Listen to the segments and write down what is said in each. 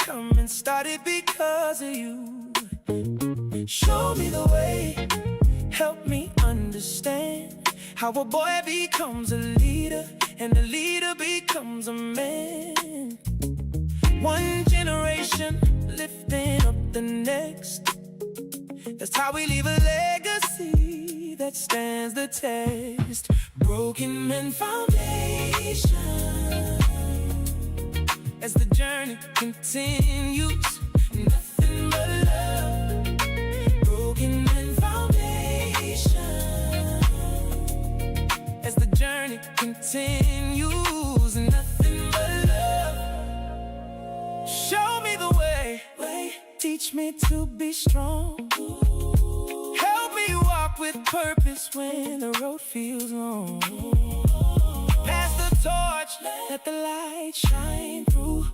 becoming started because of you. Show me the way, help me understand how a boy becomes a leader and a leader becomes a man. One generation lifting up the next. That's how we leave a legacy that stands the test. Broken men foundation. As the journey continues, nothing but love. Broken men foundation. As the journey continues, nothing but love. Show me the way, teach me to be strong. Help me walk with purpose when the road feels long. Pass the torch, let the light shine through.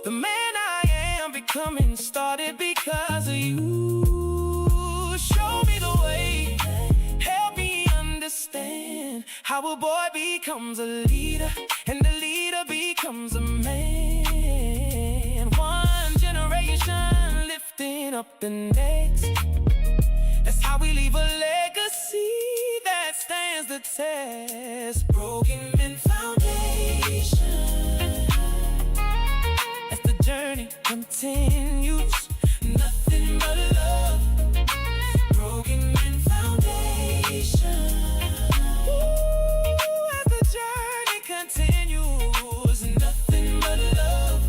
The man I am becoming started because of you. Show me the way, help me understand how a boy becomes a leader and a leader becomes a man. One generation lifting up the next. That's how we leave a legacy that stands the test. Broken men foundation. As the journey continues, nothing but love. Broken men foundation. Ooh, as the journey continues, nothing but love.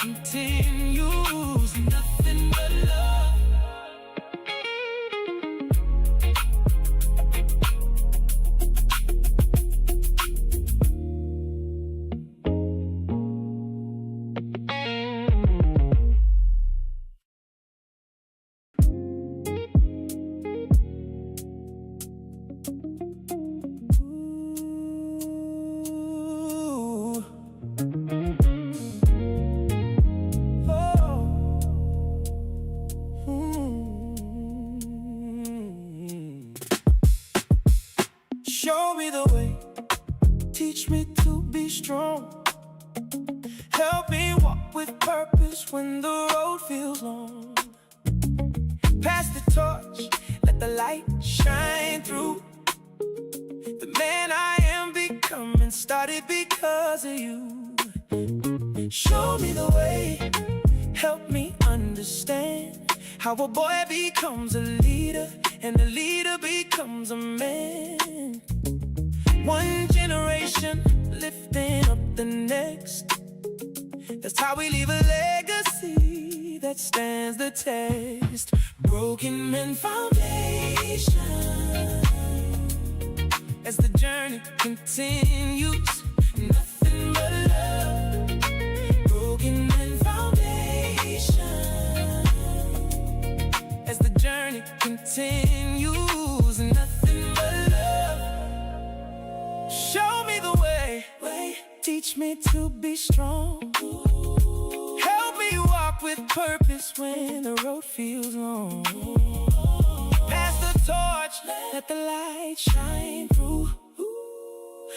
Continues, nothing but love. Show me the way, teach me to be strong. Help me walk with purpose when the road feels long. Pass the torch, let the light shine through. The man I am becoming started because of you. Show me the way, help me understand how a boy becomes a leader and a leader becomes a man. One generation lifting up the next. That's how we leave a legacy that stands the test. Broken men foundation. As the journey continues, nothing but love. Broken men foundation. As the journey continues, nothing but love. Show me the way, teach me to be strong. Help me walk with purpose when the road feels long. Pass the torch, let the light shine through.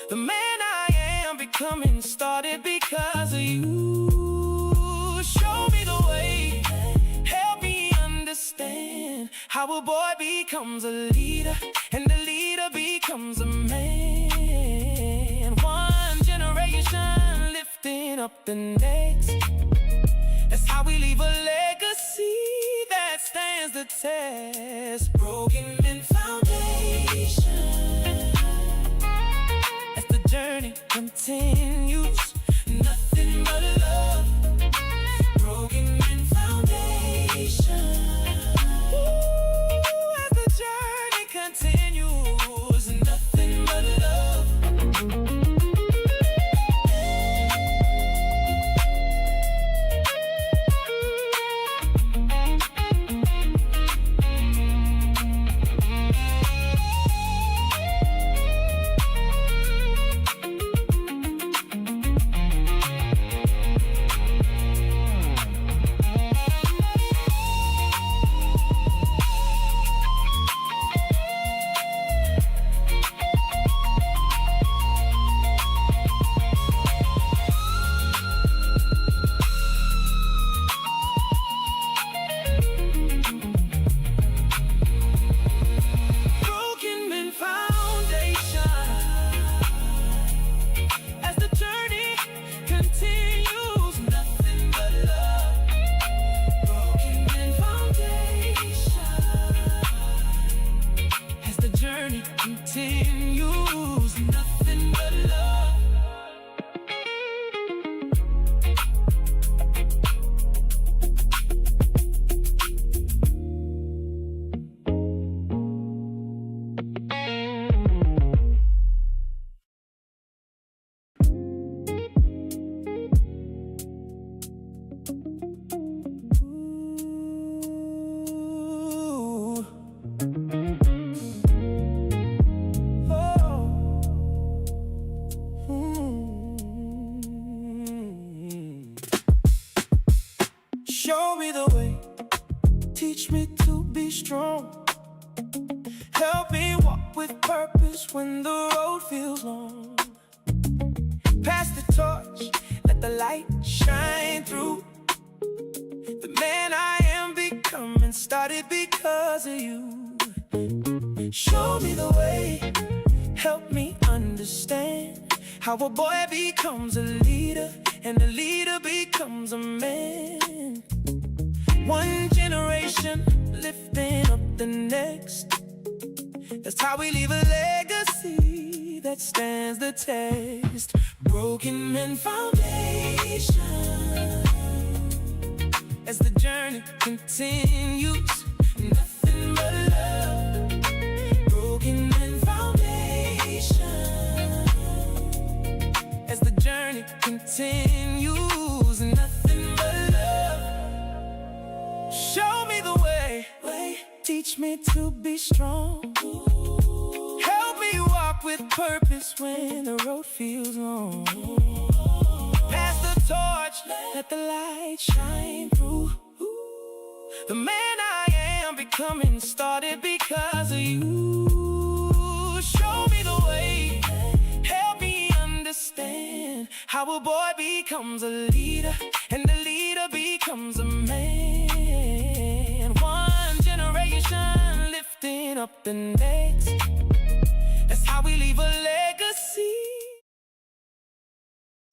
The man I am becoming started because of you. Show me the way, help me understand how a boy becomes a leader and a leader becomes a man. One generation lifting up the next. That's how we leave a legacy the test. Broken men foundation. As the journey continues, nothing but love. Broken men foundation. Ooh, as the journey continues, nothing but love. Broken men foundation. As the journey continues, nothing but love. Broken men foundation. As the journey continues, nothing but love. Ooh. Oh. Show me the way, teach me to be strong. Help me walk with purpose when the road feels long. Pass the torch, let the light shine through. The man I am becoming started because of you. Show me the way, help me understand how a boy becomes a leader and a leader becomes a man. One generation lifting up the next. That's how we leave a legacy that stands the test. Broken men foundation. As the journey continues, nothing but love. Broken men foundation. As the journey continues, nothing but love. Show me the way, teach me to be strong. Help me walk with purpose when the road feels long. Pass the torch, let the light shine through. The man I am becoming started because of you. Show me the way, help me understand how a boy becomes a leader and a leader becomes a man. One generation lifting up the next. That's how we leave a legacy.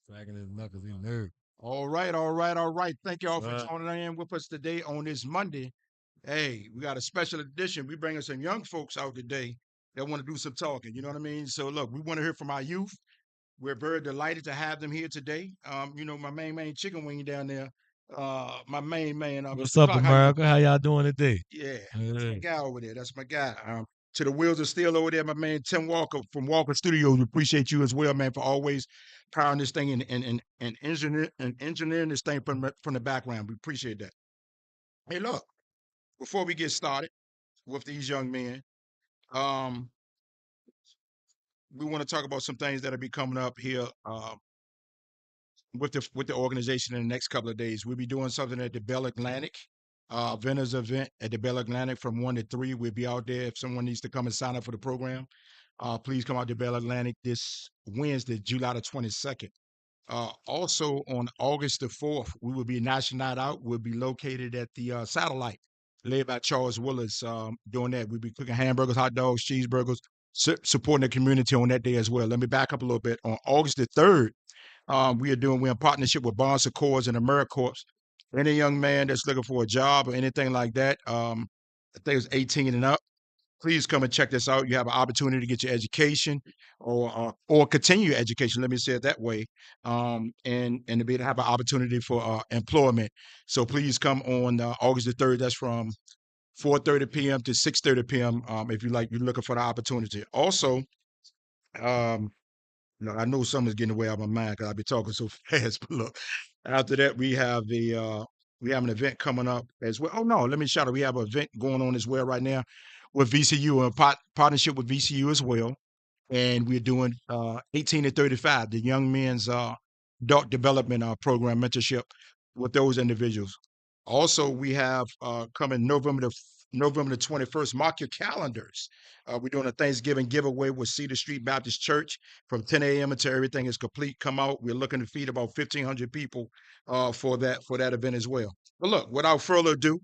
Dragging his knuckles, he nerd. All right. Thank y'all for joining in with us today on this Monday. Hey, we got a special edition. We bringing some young folks out today that want to do some talking. You know what I mean? So look, we want to hear from our youth. We're very delighted to have them here today. My main chicken wing down there. My main man. What's Mr. up, Clark, how you doing? America? How y'all doing today? Yeah, that's my Yeah. guy over there. That's my guy. To the wheels of steel over there, my man Tim Walker from Walker Studios. We appreciate you as well, man, for always powering this thing and engineering this thing from the background. We appreciate that. Hey, look, before we get started with these young men, um, we want to talk about some things that'll be coming up here with the organization in the next couple of days. We'll be doing something at the Bell Atlantic. Vendors event at the Bell Atlantic from 1 to 3. We'll be out there. If someone needs to come and sign up for the program, please come out to Bell Atlantic this Wednesday, July the 22nd. Also on August the 4th, we will be National Night Out. We'll be located at the Satellite, led by Charles Willis. Doing that, we'll be cooking hamburgers, hot dogs, cheeseburgers, supporting the community on that day as well. Let me back up a little bit. On August the 3rd, we're in partnership with Bonds Accords and AmeriCorps. Any young man that's looking for a job or anything like that, I think it's 18 and up. Please come and check this out. You have an opportunity to get your education or continue your education. Let me say it that way, and to be able to have an opportunity for employment. So please come on August the 3rd. That's from 4:30 p.m. to 6:30 p.m. If you're looking for the opportunity. Also, um, I know something's getting away out of my mind because I'll be talking so fast. But look, after that, we have an event coming up as well. Oh no, let me shout out. We have an event going on as well right now with VCU, and partnership with VCU as well. And we're doing 18 to 35, the young men's adult development program mentorship with those individuals. Also, we have coming November the 21st. Mark your calendars. We're doing a Thanksgiving giveaway with Cedar Street Baptist Church from 10 a.m. until everything is complete. Come out. We're looking to feed about 1,500 people for that event as well. But look, without further ado,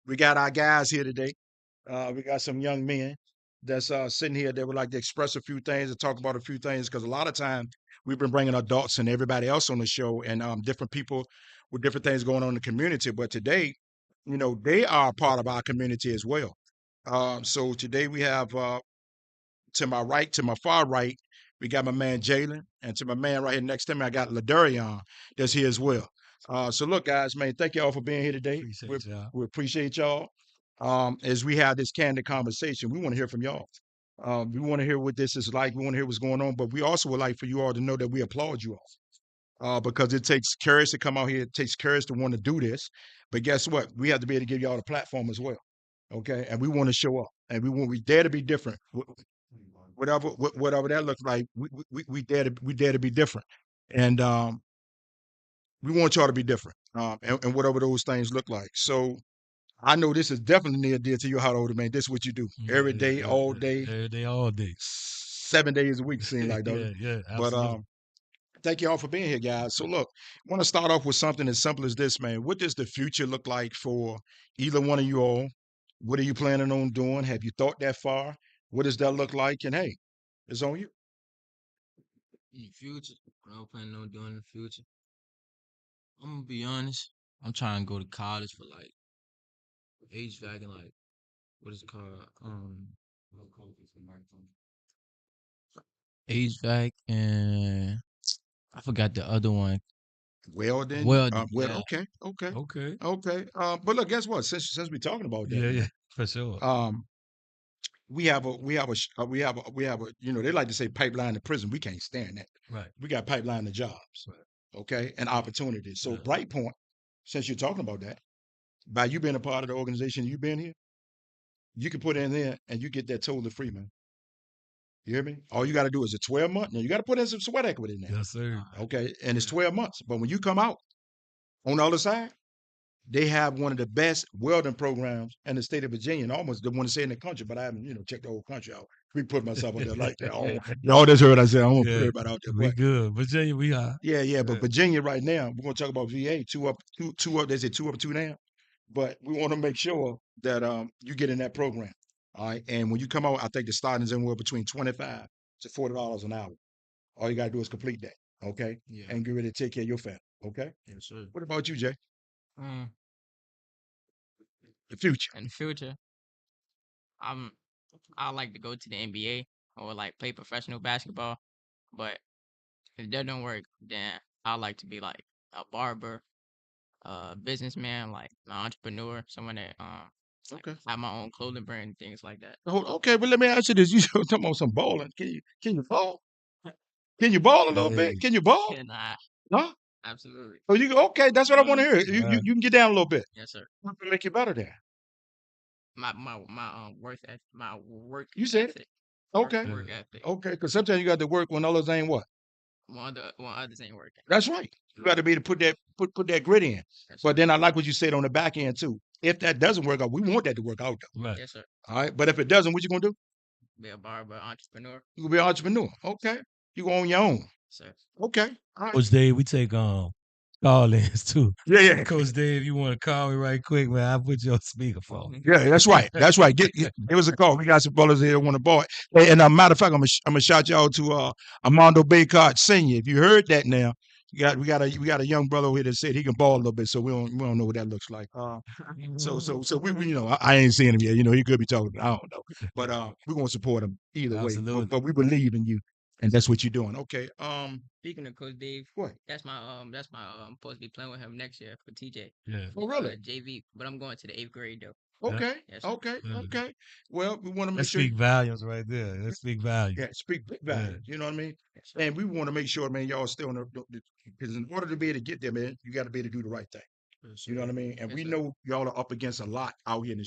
we got our guys here today. We got some young men that's sitting here that would like to express a few things and talk about a few things, because a lot of times we've been bringing adults and everybody else on the show, and different people with different things going on in the community. But today, they are a part of our community as well. So today we have to my far right, we got my man Jalen, and to my man right here next to me, I got Ladarion that's here as well. So look, guys, man, thank y'all for being here today. Appreciate y'all. We appreciate y'all. As we have this candid conversation, we want to hear from y'all. We want to hear what this is like. We want to hear what's going on, but we also would like for you all to know that we applaud you all. Because it takes courage to come out here. It takes courage to want to do this. But guess what? We have to be able to give y'all the platform as well. Okay. And we want to show up, and we dare to be different. Whatever that looks like, we dare to be different. And we want y'all to be different. And whatever those things look like. So I know this is definitely near dear to your heart, older man. This is what you do every day, all day, Every day, all day. 7 days a week, seems like, though. Yeah, But absolutely. thank you all for being here, guys. So look, I want to start off with something as simple as this, man. What does the future look like for either one of you all? What are you planning on doing? Have you thought that far? What does that look like? And hey, it's on you. In the future, what I'm planning on doing in the future, I'm gonna be honest. I'm trying to go to college for like HVAC and like what is it called? HVAC and I forgot the other one. Welding. Welding, Well, yeah. okay. Okay. But look, guess what? Since we're talking about that, Yeah, man, for sure. we have a they like to say pipeline to prison. We can't stand that. Right. We got pipeline to jobs, Right. okay, and opportunities. So Yeah. Brightpoint, since you're talking about that, by you being a part of the organization, you being here, you can put in there and you get that totally free, man. You hear me? All you got to do is a 12-month. Now you got to put in some sweat equity in there, Yes, sir. okay? And it's 12 months. But when you come out on the other side, they have one of the best welding programs in the state of Virginia, and almost the one to say in the country. But I haven't, checked the whole country out. We put myself out there like that. Y'all just heard what I said. I don't want to put Yeah, everybody out there. we But good. Virginia, we are. yeah. But Yeah. Virginia right now, we're gonna talk about VA. Two up. They say two up, two down. But we want to make sure that you get in that program. All right. And when you come out, I think the starting is anywhere between $25 to $40 an hour. All you gotta do is complete that. Okay. Yeah. And get ready to take care of your family. Okay. Yes, sir. What about you, Jay? Um, The future. in the future, I like to go to the NBA or like play professional basketball, but if that don't work, then I like to be like a barber, a businessman, like an entrepreneur, someone that like Okay. have my own clothing brand, things like that. Okay, but let me ask you this. You talking about some balling. Can you ball? Can you ball a little Hey. bit? Can you ball? And I Huh? absolutely. Oh, you okay, that's what I want to hear. Yeah. You can get down a little bit. Yes, sir. What can make you better there? My work ethic, my work You said it. ethic. Work Okay. ethic. Okay, because sometimes you got to work when others ain't what? One others ain't working. That's right. You got to be to put that grit in. Yes, But then I like what you said on the back end too. If that doesn't work out, we want that to work out though. Right. yes, sir. All right. But if it doesn't, what you gonna do? Be a barber, entrepreneur. You gonna be an entrepreneur. Okay. You go on your own. Sir. Okay. All right. Coach Dave, we take call-ins too. Yeah. Coach Dave, you want to call me right quick, man? I'll put you on speakerphone. Yeah, that's right. That's right. Give us a call. We got some brothers here that want to ball it. Hey, and matter of fact, I'm gonna shout y'all to Armando Baycott Senior. If you heard that now, We got a young brother over here that said he can ball a little bit, so we don't know what that looks like. So we I ain't seen him yet. He could be talking. I don't know, but we're gonna support him either way. Absolutely. But we believe in you, and that's what you're doing. Okay. Speaking of Coach Dave, What? that's my supposed to be playing with him next year for TJ. Yeah. Oh, really? JV, but I'm going to the 8th grade though. Okay. Yes, sir. Okay. Yeah. Okay. Well, we want to That make sure. speak volumes right there. That speak volumes. Yeah, speak big value. You know what I mean? Yes, sir. And we want to make sure, man, y'all stay on because in order to be able to get there, man, you got to be able to do the right thing. Yes, You know sir. what I mean? And Yes, we sir. know y'all are up against a lot out here in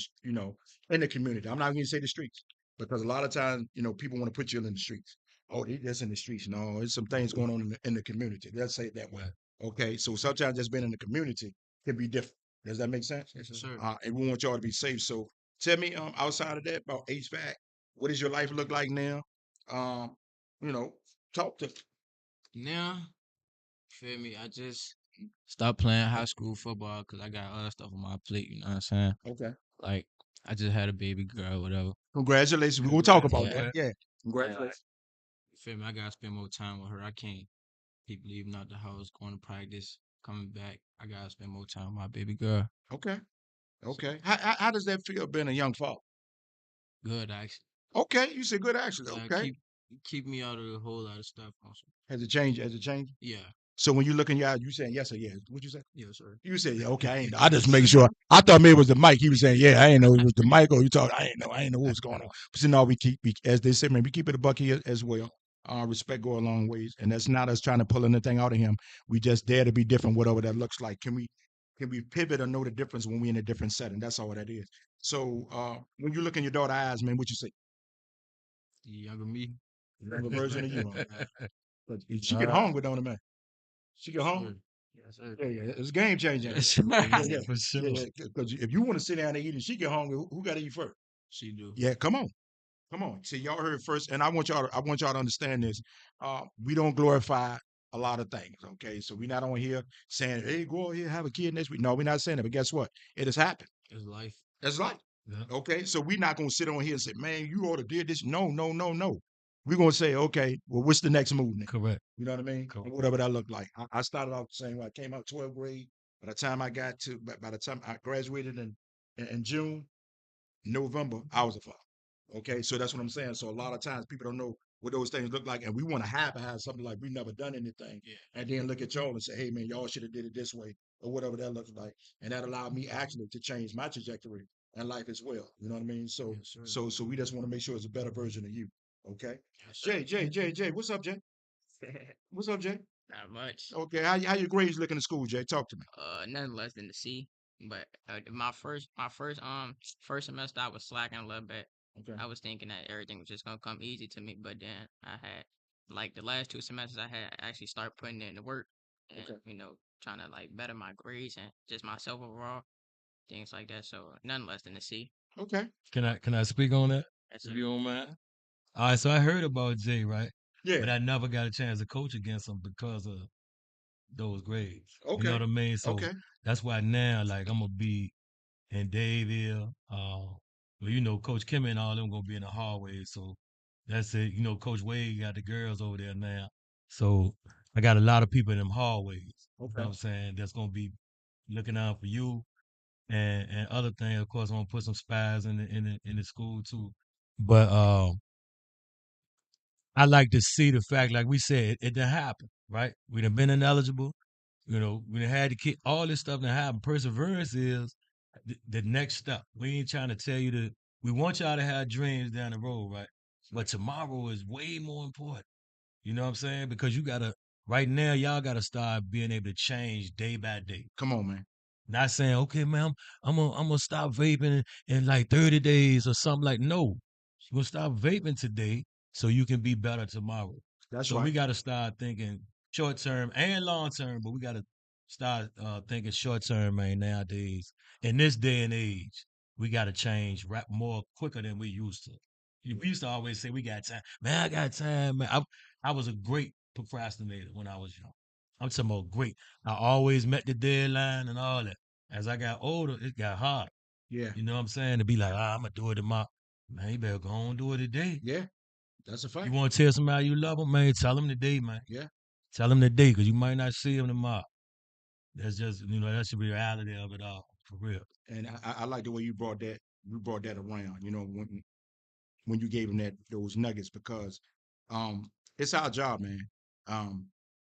in the community. I'm not going to say the streets because a lot of times, people want to put you in the streets. Oh, they just in the streets. No, there's some things going on in the community. Let's say it that way. Right. Okay. So sometimes just being in the community can be different. Does that make sense? Yes, sir. And we want y'all to be safe. So tell me, outside of that, about HVAC, what does your life look like now? Um, talk to. Now, feel me? I just stopped playing high school football because I got other stuff on my plate. You know what I'm saying? Okay. Like, I just had a baby girl, whatever. Congratulations. We're gonna talk about Yeah. that. Yeah. And, Congratulations. you feel me? I gotta spend more time with her. I can't keep leaving out the house, going to practice, coming back. I gotta spend more time with my baby girl. Okay. Okay. How does that feel being a young father? Good, actually. Okay, you said good actually. Like, Okay. keep me out of a whole lot of stuff. Also. Has it changed? Has it changed? Yeah. So when you look in your eyes, you saying yes or yes? What'd you say? Yes, sir. You said yeah. Okay, I ain't know. I just making sure. I thought maybe it was the mic. He was saying yeah. I ain't know it was the mic or you talking. I ain't know what was going on. But so now as they say, man, we keep it a buck here as well. Respect go a long ways, and that's not us trying to pull anything out of him. We just dare to be different, whatever that looks like. Can we pivot or know the difference when we're in a different setting? That's all that is. So when you look in your daughter's eyes, man, what you say? The younger me. Younger version of you. Huh? But she All get right. hungry, don't it, man? She get hungry. Yes, sir. Yeah, it's game changing. Yes, Yeah, For sure. yeah. Because if you want to sit down and eat and she get hungry, who got to eat first? she do. Yeah, come on. See, y'all heard first, and I want y'all to understand this. We don't glorify a lot of things, okay? So we're not on here saying, "Hey, go out here have a kid next week." No, we're not saying that. But guess what? It has happened. It's life. That's life. Yeah. Okay, so we're not gonna sit on here and say, "Man, you ought to did this." No, no, no, no. We're gonna say, "Okay, well, what's the next move now?" Correct. You know what I mean? Correct. And whatever that looked like. I started off the same way. I came out 12th grade. By the time I graduated in June, November, I was a father. Okay, so that's what I'm saying. So a lot of times people don't know what those things look like, and we want to have something like we've never done anything, Yeah. and then look at y'all and say, "Hey, man, y'all should have did it this way," or whatever that looks like, and that allowed me actually to change my trajectory in life as well. You know what I mean? So, Yes, sir. so we just want to make sure it's a better version of you. Okay, Yes, sir. Jay, what's up, Jay? What's up, Jay? Not much. Okay, how your grades looking in school, Jay? Talk to me. Nothing less than the C. But first semester I was slacking a little bit. Okay, I was thinking that everything was just gonna come easy to me, but then I had like the last 2 semesters I actually start putting in the work and Okay. trying to like better my grades and just myself overall, things like that. So nothing less than a C. okay, Can I speak on that? That's If it. you don't mind. All right. So I heard about Jay, right? yeah, But I never got a chance to coach against him because of those grades. You know okay, what I mean? So okay, that's why now, like, I'm gonna be in Dayville. Well, Coach Kim and all them gonna be in the hallway. So that's it. Coach Wade got the girls over there now. So I got a lot of people in them hallways. You know what okay, I'm saying? That's gonna be looking out for you and other things. Of course, I'm gonna put some spies in the school too. But I like to see the fact, like we said, it didn't happen, right? We done been ineligible. We done had to keep all this stuff that happened. Perseverance is the next step. We ain't trying to tell you we want y'all to have dreams down the road, right? But tomorrow is way more important. You know what I'm saying? Because right now, y'all gotta start being able to change day by day. come on, man. Not saying, okay, man, I'm gonna stop vaping in like 30 days or something like. No, you're gonna stop vaping today so you can be better tomorrow. That's So we right. got to start thinking short term and long term, but we got to start thinking short term, man. Nowadays, in this day and age, we got to change rap more quicker than we used to. We used to always say we got time, man. I got time, man. I was a great procrastinator when I was young. I'm talking about great. I always met the deadline and all that. As I got older, it got harder. Yeah, You know what I'm saying? To be like, I'm gonna do it tomorrow. Man, you better go on and do it today. yeah, that's a fact. You want to tell somebody you love them, man? Tell them today, man. Yeah. Tell them today because you might not see them tomorrow. That's just that's the reality of it all for real. And I like the way you brought that around. When you gave them those nuggets because it's our job, man, um,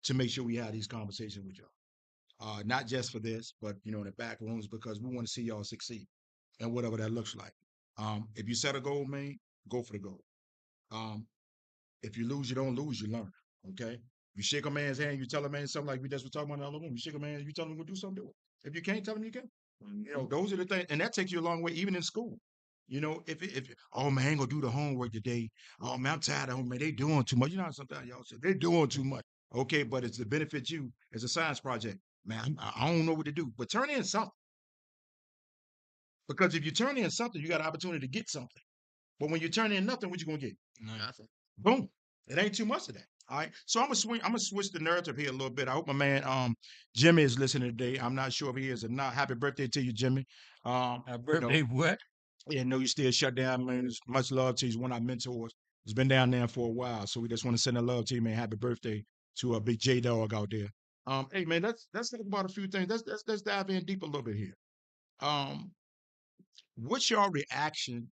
to make sure we have these conversations with y'all. Not just for this, but in the back rooms because we want to see y'all succeed and whatever that looks like. If you set a goal, man, go for the goal. Um, if you lose, you don't lose, you learn. Okay. You shake a man's hand, you tell a man something like we just were talking about in the other room. You shake a man, you tell him to do something, do it. If you can't, tell him you can. Those are the things, and that takes you a long way, even in school. If oh man, I ain't gonna do the homework today. Oh man, I'm tired of home, man. They doing too much. Sometimes y'all say they're doing too much. Okay, but it's to benefit you as a science project. Man, I don't know what to do, but turn in something. Because if you turn in something, you got an opportunity to get something. But when you turn in nothing, what you gonna get? Nothing. Boom. It ain't too much of that. All right. So I'm gonna switch the narrative here a little bit. I hope my man Jimmy is listening today. I'm not sure if he is or not. Happy birthday to you, Jimmy. Happy birthday, what? Yeah, no, you still shut down, man. It's much love to you. He's one of our mentors. He's been down there for a while. So we just want to send a love to you, man. Happy birthday to a big J Dog out there. Hey man, let's talk about a few things. Let's dive in deep a little bit here. Um, what's your reaction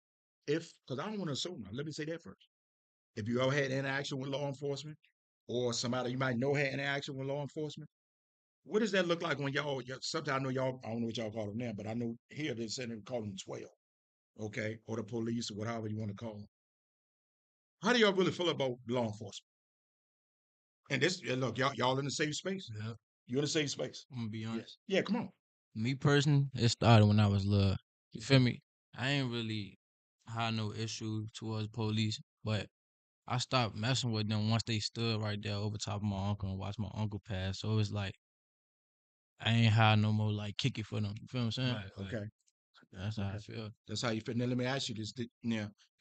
if because I don't want to assume now. Let me say that first. If you ever had interaction with law enforcement or somebody you might know had interaction with law enforcement, what does that look like when sometimes I know y'all, I don't know what y'all call them now, but I know here they're saying they call them 12, okay, or the police or whatever you want to call them. How do y'all really feel about law enforcement? And look, y'all in the safe space. Yeah. You're in a safe space. I'm gonna be Yeah, honest. yeah, come on. Me personally, it started when I was little. You feel me? I ain't really had no issue towards police, but I stopped messing with them once they stood right there over top of my uncle and watched my uncle pass. So it's like I ain't had no more like kick it for them. You feel what I'm saying? Right. Okay, That's how I okay. feel. That's how you feel. Now let me ask you this: did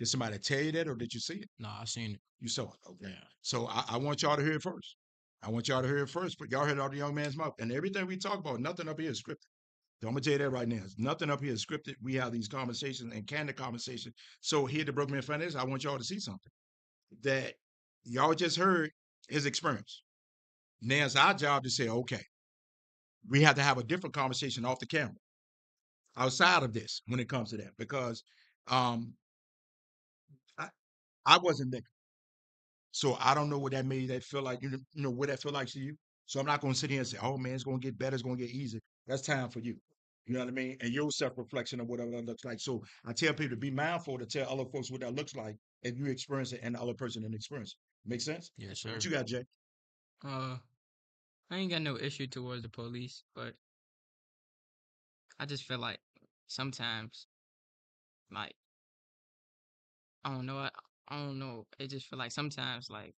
somebody tell you that, or did you see it? Nah, I seen it. You saw it. Okay. Yeah. So I want y'all to hear it first. I want y'all to hear it first, but y'all heard it out of the young man's mouth. And everything we talk about, nothing up here is scripted. So I'm gonna tell you that right now. Nothing up here is scripted. We have these conversations and candid conversations. So here at the Broken Man Finance, I want y'all to see something that y'all just heard his experience. Now it's our job to say, okay, we have to have a different conversation off the camera, outside of this, when it comes to that, because um, I, I wasn't there. So I don't know what that made that feel like. What that feel like to you. So I'm not going to sit here and say, "Oh man, it's going to get better. It's going to get easier." That's time for you. You know what I mean? And your self reflection of whatever that looks like. So I tell people to be mindful to tell other folks what that looks like if you experience it and the other person didn't experience it. Make sense? Yes, What sir. you got, Jay? Uh, I ain't got no issue towards the police, but I just feel like sometimes, like I don't know, I don't know. It just feel like sometimes, like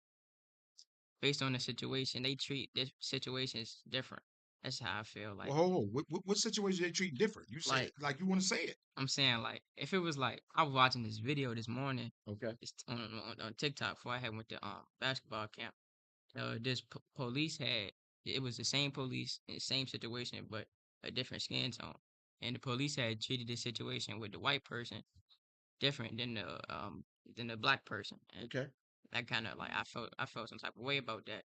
based on the situation, they treat this situations different. That's how I feel. Well, hold on. What situation they treat different? You say Like it like you want to say it. I'm saying, like if it was like I was watching this video this morning, Okay. it's on TikTok before I had went to basketball camp. This police had it was the same police in the same situation, but a different skin tone. And the police had treated this situation with the white person different than the black person. And Okay. that kind of like I felt some type of way about that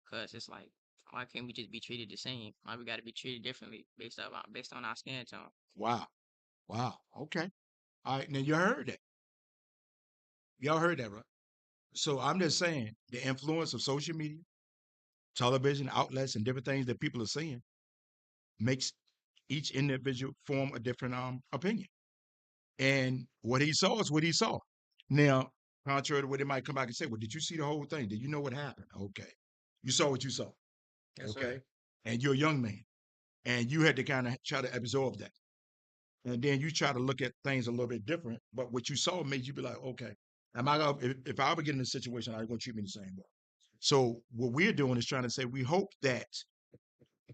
because it's like why can't we just be treated the same? Why we got to be treated differently based on our skin tone? Wow. Wow. Okay. All right. Now you heard that. Y'all heard that, right? So I'm just saying the influence of social media, television outlets, and different things that people are seeing makes each individual form a different opinion. And what he saw is what he saw. Now, contrary to what they might come back and say, well, did you see the whole thing? Did you know what happened? Okay. You saw what you saw. Yes, sir. Okay. And you're a young man. And you had to kind of try to absorb that. And then you try to look at things a little bit different. But what you saw made you be like, okay, if I ever get in this situation, are you going to treat me the same way? So what we're doing is trying to say we hope that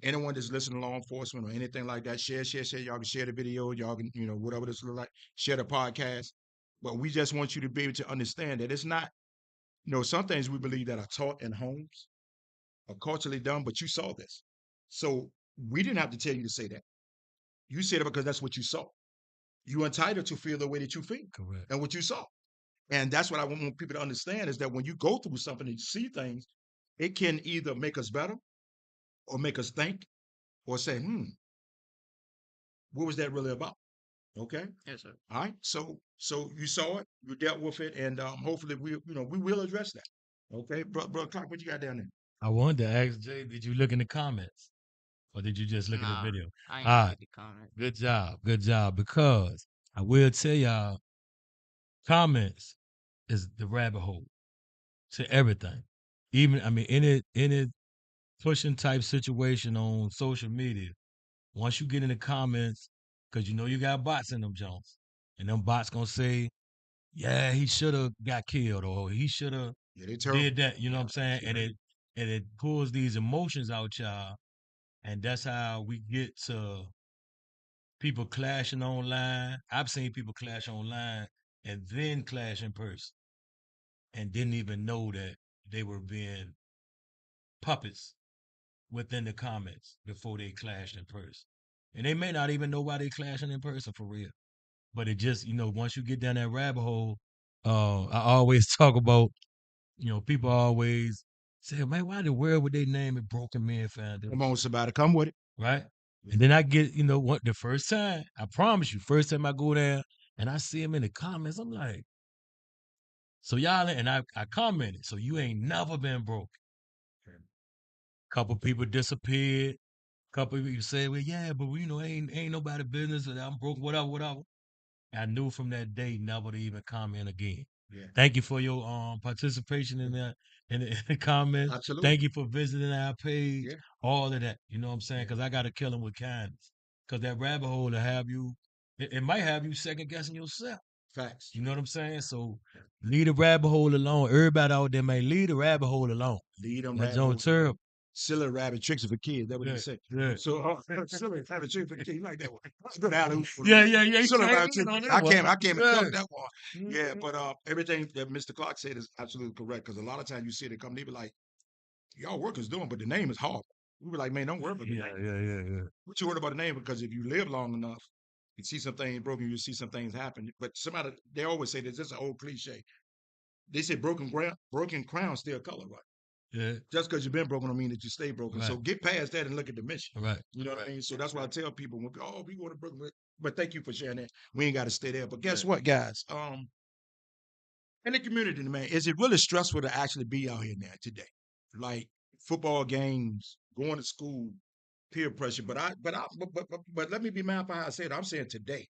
anyone that's listening to law enforcement or anything like that, share. Y'all can share the video. Y'all can, whatever this look like, share the podcast. But we just want you to be able to understand that it's not, some things we believe that are taught in homes are culturally done, but you saw this. So we didn't have to tell you to say that. You said it because that's what you saw. You're entitled to feel the way that you feel Correct. and what you saw. And that's what I want people to understand is that when you go through something and you see things, it can either make us better or make us think or say, what was that really about? Okay. Yes, sir. All right. So you saw it, you dealt with it, and hopefully we will address that. Okay, bro, Clark, what you got down there? I wanted to ask Jay, did you look in the comments or did you just look at the Nah, video? I ain't All look right, at the comment. good job. Because I will tell y'all, comments is the rabbit hole to everything. Even I mean, any pushing type situation on social media. Once you get in the comments, because you know you got bots in them Jones, and them bots gonna say, "Yeah, he should have got killed," or "He should have Yeah, they terrible. did that." You know what Yeah. I'm saying? And it pulls these emotions out y'all, and that's how we get to people clashing online. I've seen people clash online and then clash in person, and didn't even know that they were being puppets within the comments before they clashed in person. And they may not even know why they clashing in person for real. But it just, once you get down that rabbit hole, I always talk about, people always say, man, why in the world would they name it Broken Men Come Foundation? on, somebody, come with it. Right? And then I get, what the first time, I promise you, first time I go there and I see them in the comments, I'm like, so y'all, and I commented, so you ain't never been broke. Couple people disappeared. Couple of you say, well, yeah, but ain't nobody business, and I'm broke, whatever, whatever. I knew from that day never to even comment again. Yeah, Thank you for your participation in the in the comments. absolutely. Thank you for visiting our page. Yeah, All of that, you know what I'm saying? yeah, Because I got to kill them with kindness. Because that rabbit hole to have you, it might have you second guessing yourself. facts. You know what I'm saying? So Yeah. leave the rabbit hole alone. Everybody out there, man, leave the rabbit hole alone. Lead them That rabbit Joe holes alone. terrible. Silly rabbit tricks for kids. That's what he Yeah, said. yeah. So silly rabbit tricks for kids. You like that one? That's a good alley. Yeah, yeah, yeah. He Silly came rabbit in tricks. on that I one. can't. I can't Yeah. duck that one. Yeah, but everything that Mr. Clark said is absolutely correct. Because a lot of times you see it come, they be like, "Y'all workers doing, but the name is horrible." We be like, "Man, don't worry about the Yeah, name. yeah, yeah, yeah. What you worried about the name? Because if you live long enough, you see some things broken, you see some things happen." But somebody, they always say this. This is an old cliche. They say broken crown still color, right? Yeah, Just because you've been broken don't mean that you stay broken. right, So get past that and look at the mission. right. You know what I mean? So that's why I tell people, we go to Brooklyn. But thank you for sharing that. We ain't got to stay there. But guess what, guys? In the community, man, is it really stressful to actually be out here now today? Like football games, going to school, peer pressure. But let me be mindful how I say it. I'm saying today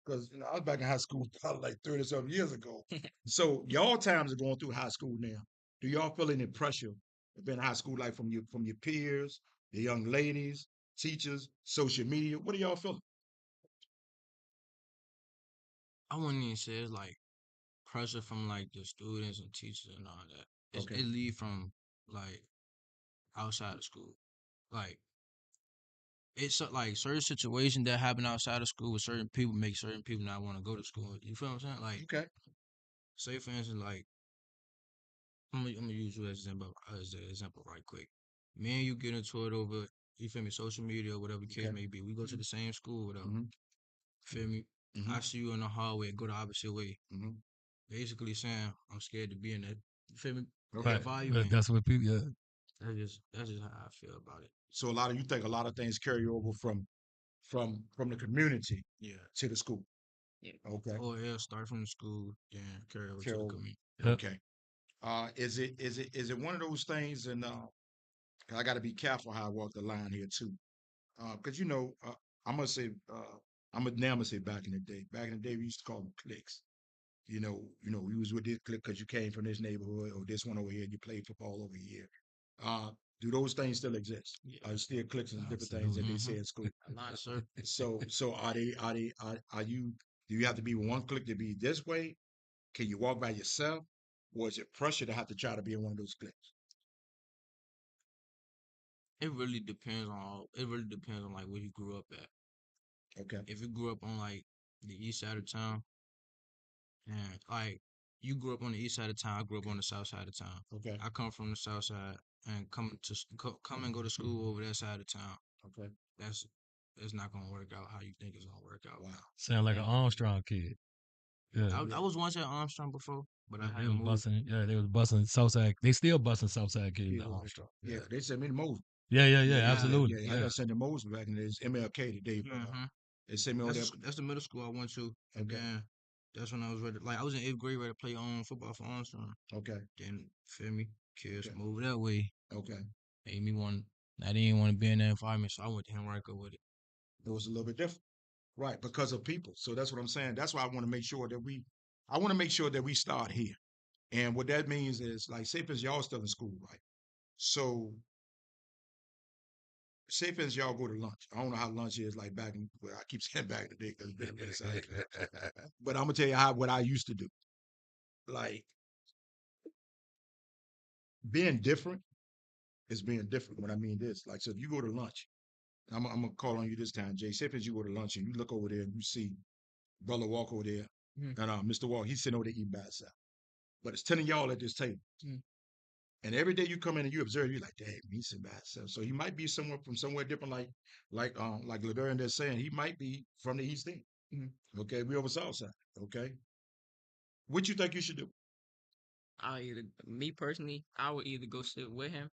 because I was back in high school probably like 30 something years ago. So y'all times are going through high school now. Do y'all feel any pressure in high school, like from your peers, the young ladies, teachers, social media? What do y'all feel? I wouldn't even say it's like pressure from like the students and teachers and all that. Okay. It lead from like outside of school. Like it's like certain situations that happen outside of school with certain people make certain people not want to go to school. You feel what I'm saying? Like, Okay. say for instance, like I'm gonna use you as an example right quick. Me and you get into it over, you feel me, social media or whatever the case Okay. may be. We go to the same school, whatever. Mm-hmm. Feel me? Mm-hmm. I see you in the hallway, go the opposite way. Mm-hmm. Basically saying I'm scared to be in that. You feel me? Okay. Right. Environment. That's what people. Yeah. That's just how I feel about it. So you think a lot of things carry over from the community Yeah. to the school. Yeah. Okay. Or it'll start from the school, then carry over to Carry the over. community. Yep. Okay. Is it one of those things? And 'cause I got to be careful how I walk the line here too. Because I'm gonna say I'm gonna say back in the day. Back in the day, we used to call them cliques. We was with this clique because you came from this neighborhood or this one over here and you played football over here. Uh, do those things still exist? Yeah. Still cliques and different things that they say Mhm. in school. Not sir. So are you? Do you have to be one clique to be this way? Can you walk by yourself, or is it pressure to have to try to be in one of those cliques? It really depends on like where you grew up at. Okay. If you grew up on like the east side of town, and like you grew up on the east side of town, I grew up on the south side of town. Okay. I come from the south side and come and go to school over that side of town. Okay. That's it's not gonna work out how you think it's gonna work out. Wow. Sound like an And Armstrong kid. Yeah. I was once at Armstrong before. but I Yeah, had they to was move. busting. Yeah, they was busting Southside. They still busting Southside kids Yeah, at Armstrong. yeah, Yeah, 'cause they sent me to Mosby. yeah, yeah, Yeah, yeah. yeah, yeah, Absolutely. yeah. I Yeah, got sent to Mosby back in the days. MLK today, but Mm-hmm. they sent me over there. That's the middle school I went to, and Okay, then that's when I was ready. Like I was in 8th grade, ready to play football for Armstrong. okay, Then feel me, kids okay, moved that way, okay. made me want. I didn't want to be in that environment, so I went to Henrico with it. It was a little bit different, right? Because of people. So that's what I'm saying. That's why I want to make sure that I want to make sure that we start here. And what that means is, like, say for instance, y'all still in school, right? So say for instance, y'all go to lunch. I don't know how lunch is like back in, well, I keep saying back in the day because it's been a minute since I ate lunch. But I'm gonna tell you what I used to do. Like being different is being different. What I mean this, like, so if you go to lunch, I'm gonna call on you this time, Jay. Say if you go to lunch and you look over there and you see Brother Walk over there, Mm. and Mr. Walk, he's sitting over there eating by himself. But it's 10 of y'all at this table. Mm. And every day you come in and you observe, you're like, dang, he's sitting by himself. So he might be somewhere from somewhere different, like Ladarian they're saying, he might be from the East End. Mhm. Okay, we over South Side. Okay. What you think you should do? Me personally, I would either go sit with him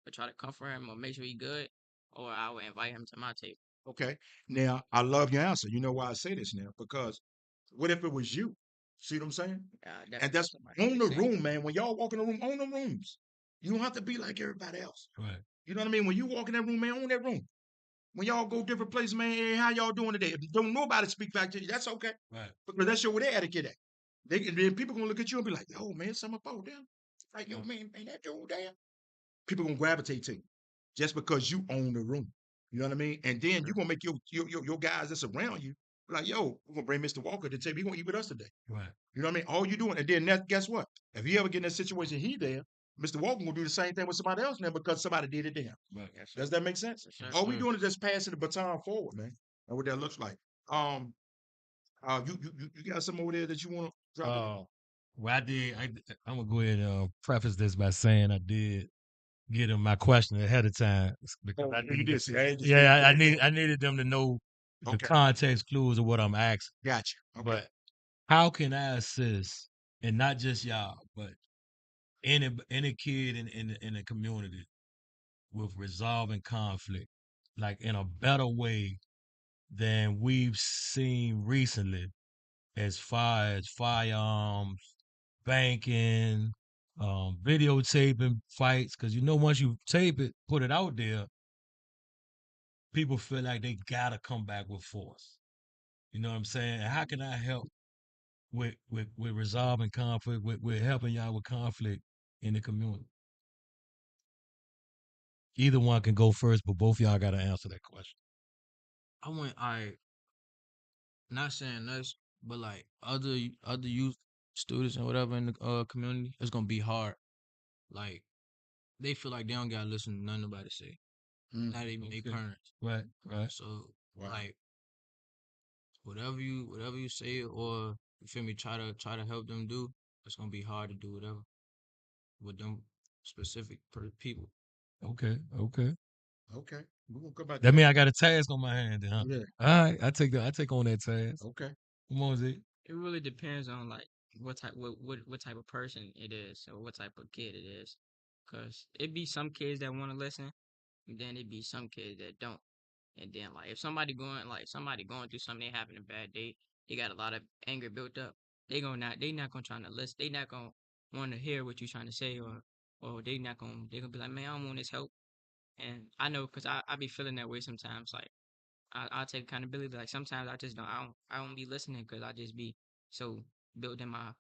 or try to comfort him or make sure he good, or I would invite him to my table. Okay. Now, I love your answer. You know why I say this now? Because what if it was you? See what I'm saying? And Definitely that's somebody own the the same. room, man. When y'all walk in the room, own the rooms. You don't have to be like everybody else. right. You know what I mean? When you walk in that room, man, own that room. When y'all go different places, man, hey, how y'all doing today? If don't nobody speak back to you, that's okay. Right. Because that's where their etiquette at. Then people gonna look at you and be like, yo, man, something about them. Like, yo, man, that dude there. People gonna gravitate to you just because you own the room. You know what I mean? And then you're gonna make your guys that's around you like, yo, we're gonna bring Mr. Walker to the table. He gonna eat with us today. Right. You know what I mean? All you doing, and then guess what? If you ever get in that situation, he there, Mr. Walker gonna do the same thing with somebody else now because somebody did it to him. Right. Yes, sir. Does that make sense? Yes, sir. All we Sir. doing is just passing the baton forward, man. And what that looks like. Um, you got some over there that you want to drop in? Well, I'm gonna go ahead and preface this by saying I did get them my question ahead of time because I Oh, you needed, did see. I ain't just yeah, saying. I needed them to know the Okay, context clues of what I'm asking. gotcha. Okay. But how can I assist, and not just y'all, but any kid in the community with resolving conflict, like in a better way than we've seen recently, as far as firearms, banking, videotaping fights? Because once you tape it, put it out there, people feel like they gotta come back with force. You know what I'm saying? And how can I help with resolving conflict, with helping y'all with conflict in the community? Either one can go first, but both y'all got to answer that question. I not saying us, but like other youth students and whatever in the community, it's gonna be hard. Like they feel like they don't gotta listen to nothing nobody say, Mm, not even their Okay. parents. Right, right. So wow. like whatever you say or you feel me, try to help them do. It's gonna be hard to do whatever with them specific people. Okay, okay. Okay. We're gonna come back to That means that. I got a task on my hand, then, huh? Yeah. All right, I take on that task. Okay. Come on, Z. It really depends on like what type of person it is or what type of kid it is. Cause it be some kids that want to listen, and then it be some kids that don't. And then like if somebody going through something, they having a bad day, they got a lot of anger built up. They not gonna try to listen. They not gonna want to hear what you trying to say, or they gonna be like, man, I don't want his help. And I know because I be feeling that way sometimes. Like I take accountability. Like sometimes I just don't I don't be listening because I just be so built in my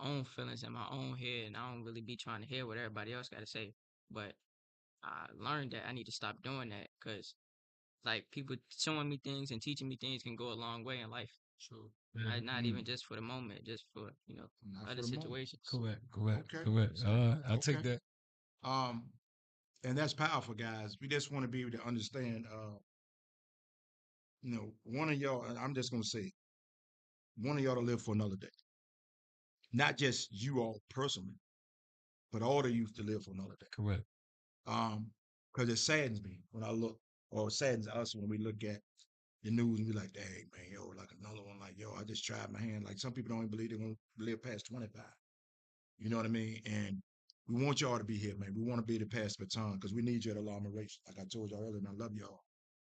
own feelings in my own head, and I don't really be trying to hear what everybody else got to say. But I learned that I need to stop doing that because like people showing me things and teaching me things can go a long way in life. True. Yeah. Not even just for the moment, just for Not for other the moment. situations. Correct. Okay. All right, I'll take Okay. that. Um, and that's powerful, guys. We just want to be able to understand. One of y'all. And I'm just gonna say, one of y'all to live for another day. Not just you all personally, but all the youth to live for another day. Correct. Because it saddens me when I look, or it saddens us when we look at the news and be like, dang, man, yo, like another one, like, yo, I just tried my hand. Like some people don't even believe they're gonna live past 25. You know what I mean? And we want y'all to be here, man. We want to be the pass the baton because we need you at Alarm Race. Like I told y'all earlier, and I love y'all.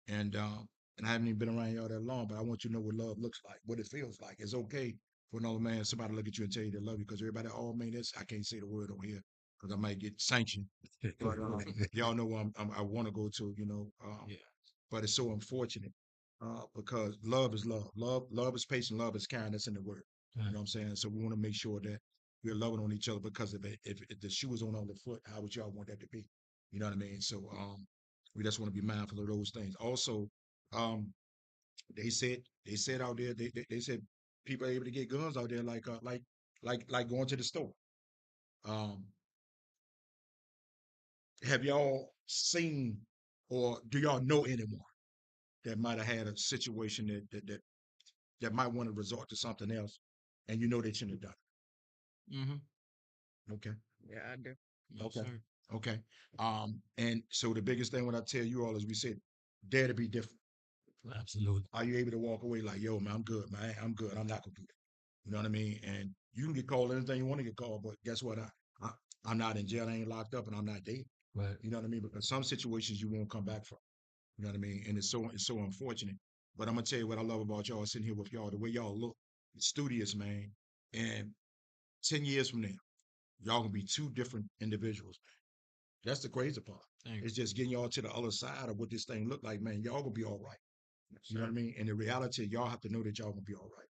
And I haven't even been around y'all that long, but I want you to know what love looks like, what it feels like. It's okay for another man, somebody to look at you and tell you they love you, because everybody, oh man, I can't say the word on here because I might get sanctioned. But y'all know where I want to go to, Yeah. but it's so unfortunate because love is love. Love is patient. Love is kind. That's in the word. You know what I'm saying? So we want to make sure that we're loving on each other, because if the shoe was on the other foot, how would y'all want that to be? You know what I mean? So we just want to be mindful of those things. Also, um, they said out there, they said people are able to get guns out there like going to the store. Um, have y'all seen, or do y'all know anyone that might have had a situation that might want to resort to something else, and they shouldn't have done Mm-hmm. it? Okay. Yeah, I do. Yes, Okay. sir. Okay. And so the biggest thing when I tell you all is, we said, dare to be different. Absolutely. Are you able to walk away like, yo, man, I'm good, man. I'm good. I'm not gonna do that. You know what I mean? And you can get called anything you want to get called, but guess what? I'm not in jail. I ain't locked up, and I'm not dead. Right. You know what I mean? Because some situations you won't come back from. You know what I mean? And it's so unfortunate. But I'm gonna tell you what I love about y'all sitting here with y'all, the way y'all look, studious, man. And 10 years from now, y'all gonna be two different individuals. That's the crazy part. Thank you. It's just getting y'all to the other side of what this thing look like, man. Y'all gonna be all right. You know what I mean? And the reality, y'all have to know that y'all gonna be all right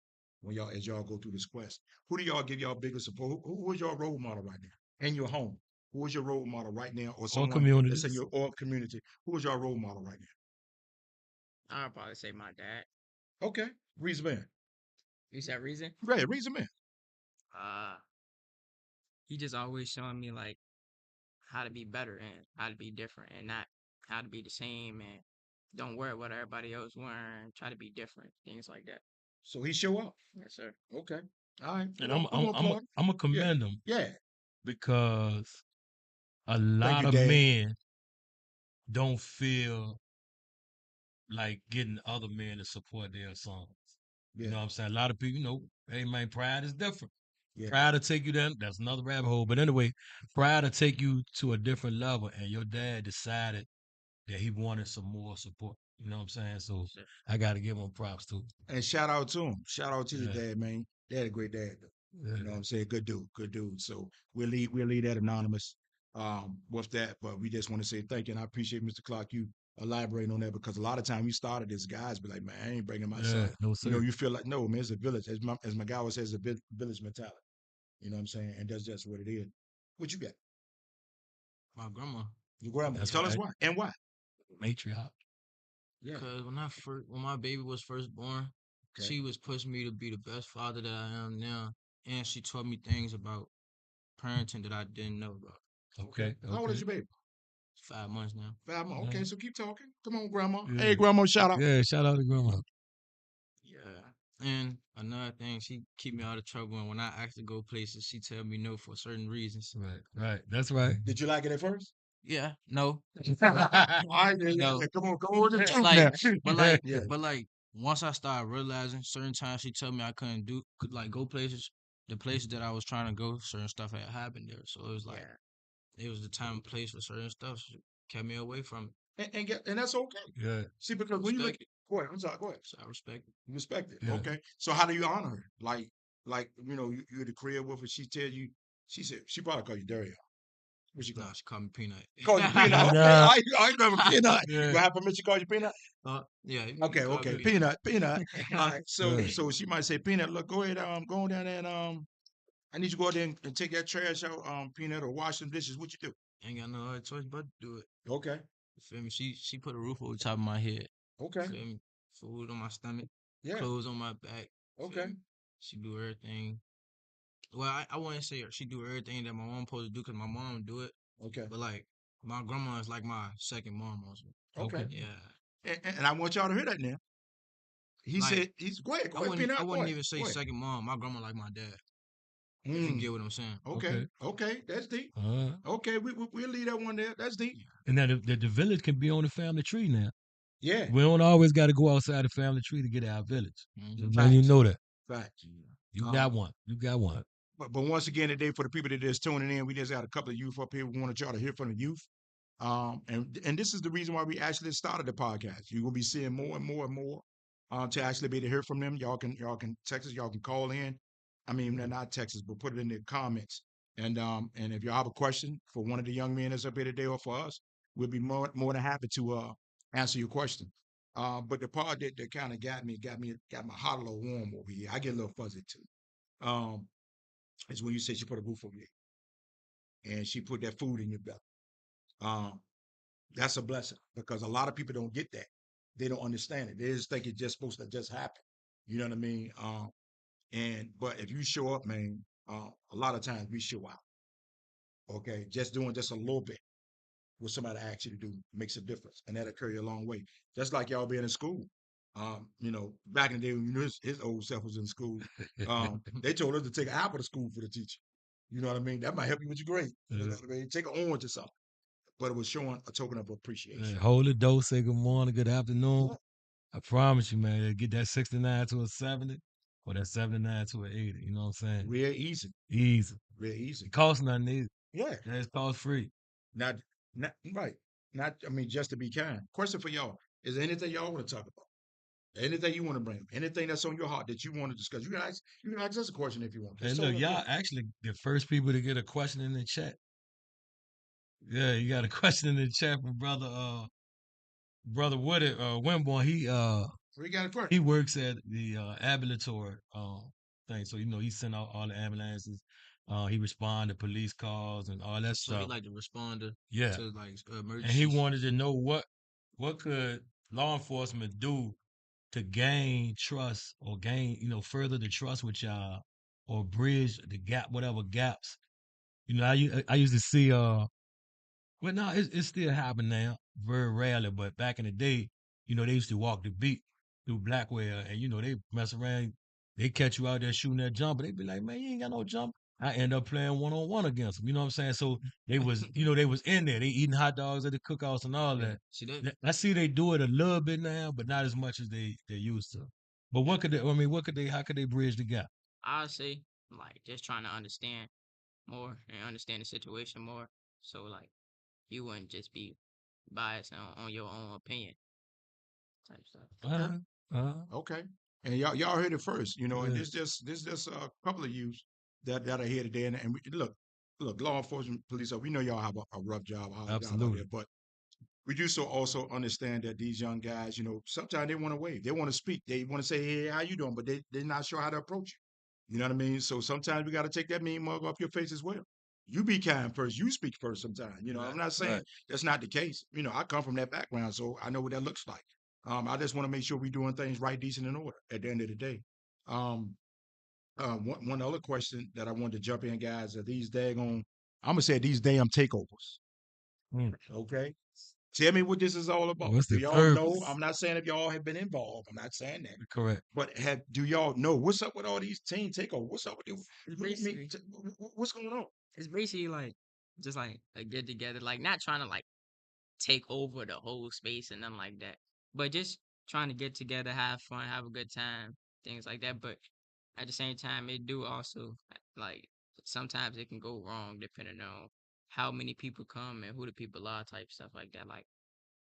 as y'all go through this quest. Who do y'all give y'all biggest support? Who is your role model right now in your home? Who is your role model right now, or All someone that's in communities. your or community? Who is your role model right I'll probably say my dad. now? Okay, Reason Man. You said reason? Right, Reason Man. Uh, he just always showing me like how to be better and how to be different and not how to be the same and don't wear what everybody else wearing. Try to be different, things like that. So he show up. Yes, sir. Okay, all right. And We're gonna applaud him. I'm gonna Yeah, commend him, yeah. because a Thank lot you, of Dad. men don't feel like getting other men to support their sons. You Yeah, know what I'm saying? A lot of people, hey man, pride is different. yeah. Pride to take you down. That's another rabbit hole. But anyway, pride to take you to a different level, and your dad decided that he wanted some more support. You know what I'm saying? So Yes, sir. I got to give him props too. And shout out to him. Shout out to your Yeah. dad, man. Dad a great dad, though. You know Yeah. what I'm saying? Good dude, good dude. So we'll leave that anonymous with that. But we just want to say thank you. And I appreciate, Mr. Clark, you elaborating on that, because a lot of time we started as guys be like, man, I ain't bringing my son. No sir. You feel like, no, man, it's a village. As my guy always says, it's a village mentality. You know what I'm saying? And that's just what it is. What you got? My grandma. Your grandma. That's Tell us right. why. And why? Matriarch. Yeah. Because when my baby was first born, Okay. she was pushing me to be the best father that I am now, and she taught me things about parenting that I didn't know about. Okay. How old is your baby? 5 months now. 5 months. Okay, Mhm. so keep talking. Come on, grandma. Yeah. Hey, grandma, shout out. Yeah. Shout out to grandma. Yeah. And another thing, she keep me out of trouble, and when I ask to go places, she tell me no for certain reasons. Right. Right. That's right. Did you like it at first? Yeah, no. All right, No. come on with the truth Like, now. Yeah. but like, once I started realizing certain times she told me I couldn't go places, the places that I was trying to go, certain stuff had happened there. So it was like, it was the time and place for certain stuff. She kept me away from it. And that's okay. Yeah. See, because when you look, Respect go ahead. I'm sorry. Go ahead. So I respect it. You respect it. Yeah. Okay. So how do you honor her? Like you're at the crib with her. She tell you. She said she probably call you Dario. What she call? Nah, she called me Peanut. Call you Peanut. Okay. Nah. I remember Peanut. Yeah. You have permission to call you Peanut? Yeah. you Okay. call me Okay. Peanut. Peanut. All right. So Yeah. so she might say, Peanut, look, go ahead. Go on down there and I need you to go out there and take that trash out, Peanut, or wash some dishes. What you do? Ain't got no other choice but to do it. Okay. You feel me? She put a roof over the top of my head. Okay. Feel me? Food on my stomach, Yeah. clothes on my back. feel Okay. me? She do everything. Well, I wouldn't say she do everything that my mom supposed to do, because my mom do it. Okay. But like, my grandma is like my second mom also. Okay. Yeah. And I want y'all to hear that now. He Like, said, he's go ahead, I wouldn't Peanut. I Go wouldn't ahead. even say Go ahead. second mom. My grandma like my dad. If you Mm, get what I'm saying. okay. Okay. That's deep. Okay. We'll leave that one there. That's deep. Yeah. And now the village can be on the family tree now. Yeah. We don't always got to go outside the family tree to get our village. Mhm. Just letting you know that. Facts. You Um, got one. You got one. but once again today, for the people that just tuning in, we just got a couple of youth up here. We want to try to hear from the youth. And this is the reason why we actually started the podcast. You're gonna be seeing more and more and more to actually be able to hear from them. Y'all can text us, y'all can call in. I mean, not text us, but put it in the comments. And if y'all have a question for one of the young men that's up here today or for us, we'll be more than happy to answer your question. But the part that kind of got my heart a little warm over here. I get a little fuzzy too. Um, is when you said she put a roof over you and she put that food in your belly. Um, that's a blessing because a lot of people don't get that. They don't understand it. They just think it's just supposed to just happen. You know what I mean? But if you show up, man, a lot of times we show out. Okay, just doing just a little bit what somebody asks you to do makes a difference, and that'll carry you a long way. Just like y'all being in school. Back in the day when his old self was in school, they told us to take an apple to school for the teacher. You know what I mean? That might help you with your grade. You know what I mean? Take an orange or something. But it was showing a token of appreciation. Hold it, though. Say good morning, good afternoon. I promise you, man, get that 69 to a 70 or that 79 to an 80. You know what I'm saying? Real easy. Easy. Real easy. It costs nothing either. Yeah. It's cost free. Not right. I mean, just to be kind. Question for y'all. Is there anything y'all want to talk about? Anything you want to bring? Anything that's on your heart that you want to discuss? You can ask us a question if you want. And look, y'all actually the first people to get a question in the chat. Yeah, you got a question in the chat from brother Woody Wimborne. We got a question. He works at the ambulatory thing. So he sent out all the ambulances. He responded to police calls and all that So stuff. he like the responder Yeah. to like And emergencies. he wanted to know what could law enforcement do to gain trust or gain, further the trust with y'all or bridge the gap, whatever gaps. I used to see well, no, it's still happening now, very rarely. But back in the day, they used to walk the beat through Blackwell, and they mess around. They catch you out there shooting that jumper. They be like, "Man, you ain't got no jump." I end up playing 1-on-1 against them. You know what I'm saying? So they was, they was in there. They eating hot dogs at the cookouts and all that. See that? I see they do it a little bit now, but not as much as they used to. But what could they? I mean, how could they bridge the gap? I say like just trying to understand more and understand the situation more. So like you wouldn't just be biased on your own opinion type stuff. Okay. And y'all heard it first, and Yeah. this just a couple of you that are here today. And look, law enforcement, police, we know y'all have a rough job, hard job out Absolutely. there, but we do so also understand that these young guys, sometimes they want to wave, they want to speak, they want to say, "Hey, how you doing?" But they're not sure how to approach you. You know what I mean? So sometimes we got to take that mean mug off your face as well. You be kind first. You speak first sometimes. I'm not saying Right. that's not the case. I come from that background, so I know what that looks like. I just want to make sure we're doing things right, decent, and order at the end of the day. Um, one other question that I wanted to jump in, guys, are these I'm going to say these damn takeovers. Mm. Okay. Tell me what this is all about. What's Do the y'all know? purpose? I'm not saying if y'all have been involved. I'm not saying that. Correct. But do y'all know what's up with all these team takeovers? What's up with them? It's What do you mean? basically What's going on? it's basically like just like a get together, like not trying to like take over the whole space and nothing like that, but just trying to get together, have fun, have a good time, things like that. But at the same time, it do also like sometimes it can go wrong depending on how many people come and who the people are, type stuff like that. Like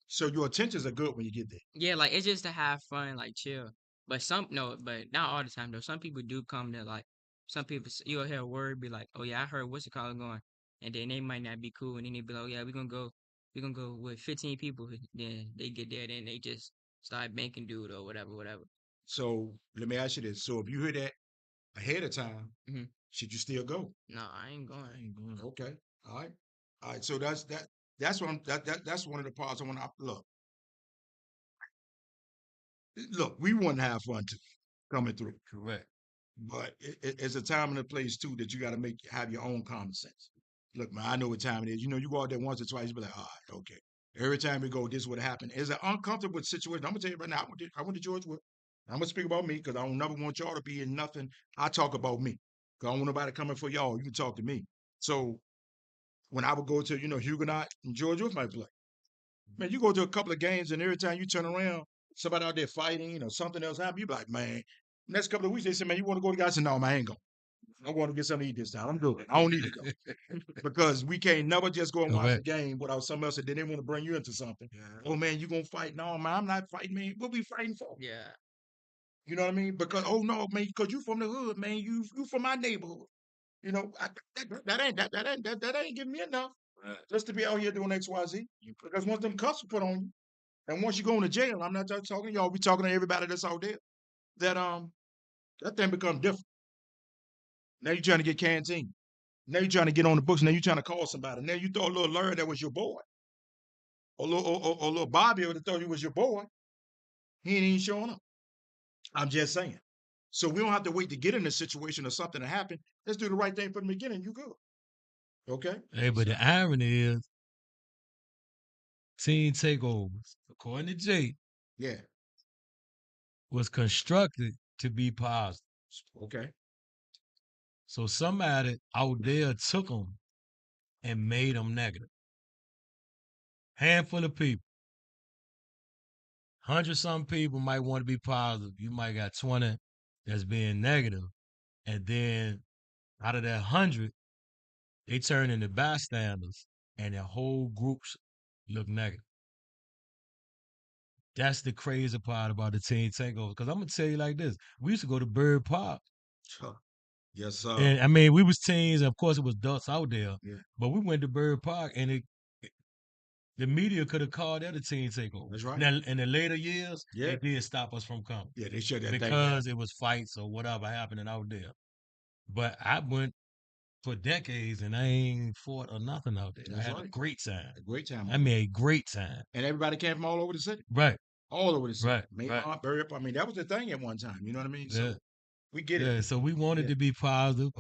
So your intentions are good when you get there. yeah, like it's just to have fun, like chill. But but not all the time though. Some people do come to like some people you'll hear a word be like, "Oh yeah, I heard what's it called going," and then they might not be cool, and then they be like, "Oh yeah, we're gonna go with 15 people." Then they get there, then they just start banking dude or whatever, whatever. So let me ask you this. So if you hear that ahead of time, hmm should you still go? No, I ain't going. Okay. All right. All right. So that's what that's one of the parts I want to look. Look, we want to have fun too, coming through. Correct. But it's a time and a place too that you got to have your own common sense. Look, man, I know what time it is. You go out there once or twice, you be like, all right, okay. Every time we go, this would happen. It's an uncomfortable situation. I'm gonna tell you right now. I went to Georgia. I'm gonna speak about me because I don't never want y'all to be in nothing. I talk about me because I don't want nobody coming for y'all. You can talk to me. So when I would go to Huguenot in Georgia with my play, man, you go to a couple of games and every time you turn around, somebody out there fighting, something else happened. You be like, man. Next couple of weeks they say, man, you want to go to guys? I said, no, man, I ain't going. I'm going to get something to eat this time. I'm good. I don't need to go because we can't never just go and watch the Correct. game without something else, and then they want to bring you into something. Oh man, you gonna fight? No, man, I'm not fighting, man. What we fighting for? Yeah. You know what I mean? Because oh no, man, because you from the hood, man. You from my neighborhood. You know, that ain't giving me enough just to be out here doing X, Y, Z. Because once them cuffs are put on you, and once you go into jail, I'm not just talking to y'all. We talking to everybody that's out there. That thing become different. Now you're trying to get canteen. Now you're trying to get on the books. Now you're trying to call somebody. Now you throw a little Larry that was your boy, or little Bobby that thought you was your boy. He ain't even showing up. I'm just saying. So we don't have to wait to get in a situation or something to happen. Let's do the right thing from the beginning. You good? Okay. Hey, but the irony is, team takeovers, according to Jay, Yeah. was constructed to be positive. Okay. So somebody out there took them and made them negative. Handful of people. 100-some people might want to be positive. You might got 20 that's being negative. And then out of that 100, they turn into bystanders and their whole groups look negative. That's the crazy part about the team takeover. Because I'm going to tell you like this. We used to go to Bird Park. Yes, sir. And I mean, we was teens, and of course it was adults out there. Yeah. But we went to Bird Park, and the media could have called that a team takeover. That's right. Now, in the later years, Yeah. they did stop us from coming. Yeah, they shut that thing down. Because it was fights or whatever happening out there. But I went for decades, and I ain't fought or nothing out there. That's I had a right. great time. A great time. I mean, a great time. And everybody came from all over the city. Right. All over the city. Right. Maymont, Bird Park. I mean, that was the thing at one time. You know what I mean? So Yeah. we get Yeah, it. so we wanted Yeah. to be positive.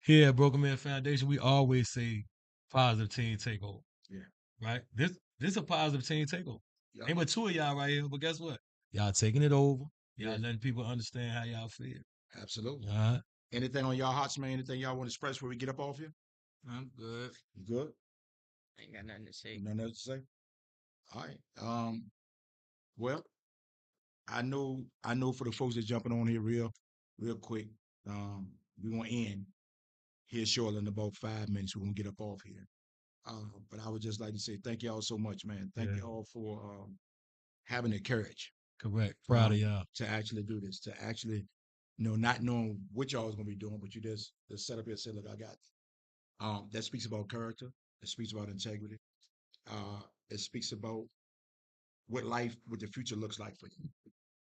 Here at Broken Man Foundation, we always say positive team takeover. Yeah. Right? This a positive team takeover. Yeah. Ain't but two of y'all right here, but guess what? Y'all taking it over. Y'all Yeah. letting people understand how y'all feel. Absolutely. All right. Anything on y'all hearts, man? Anything y'all want to express before we get up off here? I'm good. You good? Ain't got nothing to say. Nothing else to say? All right. Well, I know for the folks that jumping on here real quick, we gonna end here shortly in about 5 minutes. We're gonna get up off here. But I would just like to say thank y'all so much, man. Thank Yeah. y'all for having the courage Correct. Proud of y'all. to actually do this, to actually, not knowing what y'all was gonna be doing, but you just set up here and say, look, I got this. That speaks about character. It speaks about integrity. It speaks about what the future looks like for you.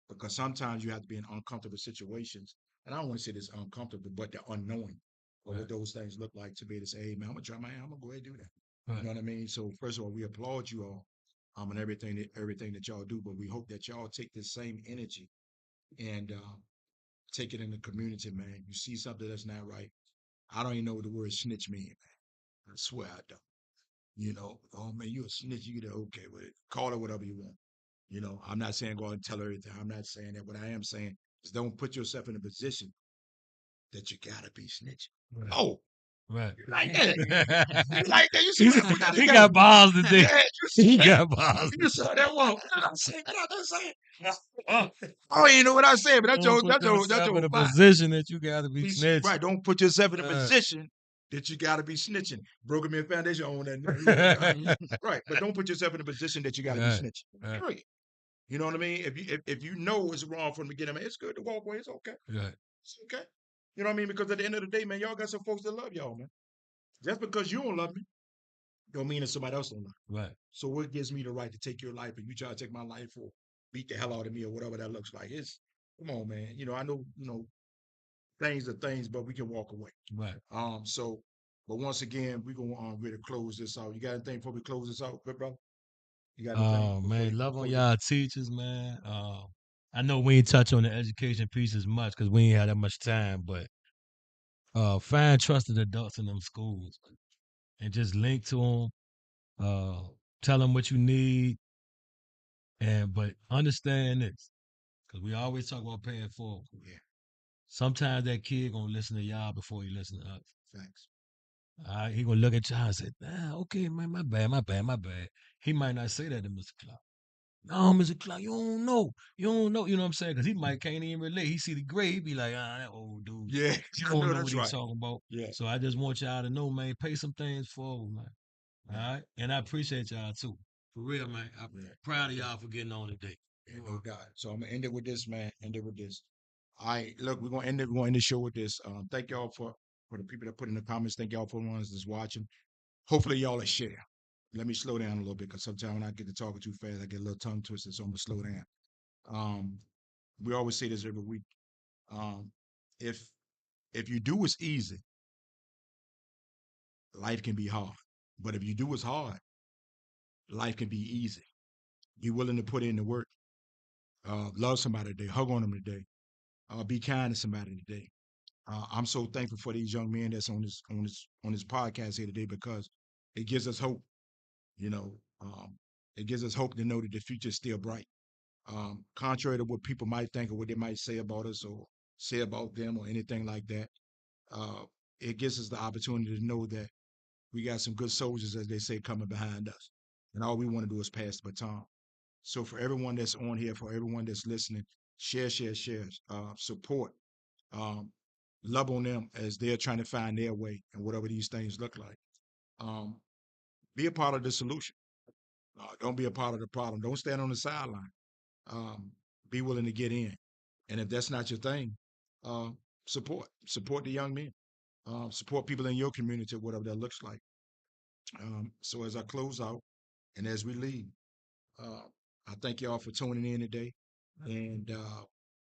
Because sometimes you have to be in uncomfortable situations. And I don't want to say this uncomfortable, but the unknowing of Right. what those things look like to be able to say, hey, man, I'm going to try my hand. I'm going to go ahead and do that. Right. You know what I mean? So, first of all, we applaud you all and everything that y'all do. But we hope that y'all take this same energy and take it in the community, man. You see something that's not right. I don't even know what the word snitch means, man. I swear I don't. Oh, man, you a snitch. You get okay with it. Call it whatever you want. I'm not saying go out and tell her everything. I'm not saying that. What I am saying is don't put yourself in a position that you gotta be snitching. Right. Oh, Right. you like that? You like that? You see what I put that He together? got balls today. Yeah, you see He that? got balls. You saw that one. What did I say? What did I say? Oh, you know what I said, but that's Don't put your yourself in a vibe. position that you gotta be Be- snitching. Right, don't put yourself in a Right. position that you gotta be snitching. Broken Man Foundation on that. Right, but don't put yourself in a position that you gotta Right. be snitching. Right. Period. You know what I mean? If you know it's wrong from the beginning, man, it's good to walk away. It's okay. Right. It's okay. You know what I mean? Because at the end of the day, man, y'all got some folks that love y'all, man. Just because you don't love me, don't mean that somebody else don't love me. Right. So what gives me the right to take your life and you try to take my life or beat the hell out of me or whatever that looks like? Come on, man. I know, things are things, but we can walk away. Right. But once again, we're gonna really close this out. You got anything before we close this out, good brother? You got anything? before Man, we- love on before we- y'all teachers, man. I know we ain't touch on the education piece as much because we ain't had that much time, but find trusted adults in them schools and just link to them. Tell them what you need, but understand this because we always talk about paying forward. Yeah, Sometimes that kid gonna listen to y'all before he listen to us. thanks. He gonna look at y'all and say, okay, man, my bad. He might not say that to Mr. Clark. No, Mr. Clark, you don't know. You don't know. You know what I'm saying? Because he might can't even relate. He see the grade, he be like, that old dude. Yeah, You I don't know know that's what he's right. talking about. Yeah. So I just want y'all to know, man, pay some things forward, man. All right? And I appreciate y'all too. For real, man. I'm Yeah. proud of y'all for getting on today. Yeah, no doubt. So I'm gonna end it with this, man. End it with this. All right, look, we're gonna end it. We're gonna end the show with this. Thank y'all for the people that put in the comments. Thank y'all for the ones that's watching. Hopefully y'all will share. Let me slow down a little bit because sometimes when I get to talking too fast, I get a little tongue twisted. So I'm gonna slow down. We always say this every week. Um, if you do what's easy, life can be hard. But if you do what's hard, life can be easy. Be willing to put in the work. Love somebody today. Hug on them today. Be kind to somebody today. I'm so thankful for these young men that's on this podcast here today because it gives us hope. You know, it gives us hope to know that the future is still bright. Contrary to what people might think or what they might say about us or say about them or anything like that, uh, it gives us the opportunity to know that we got some good soldiers, as they say, coming behind us. And all we want to do is pass the baton. So for everyone that's on here, for everyone that's listening, share, support, um, love on them as they're trying to find their way and whatever these things look like. Um, be a part of the solution. Don't be a part of the problem. Don't stand on the sideline. Um, be willing to get in. And if that's not your thing, uh, support the young men. Support people in your community, whatever that looks like. So as I close out and as we leave, uh, I thank y'all for tuning in today. And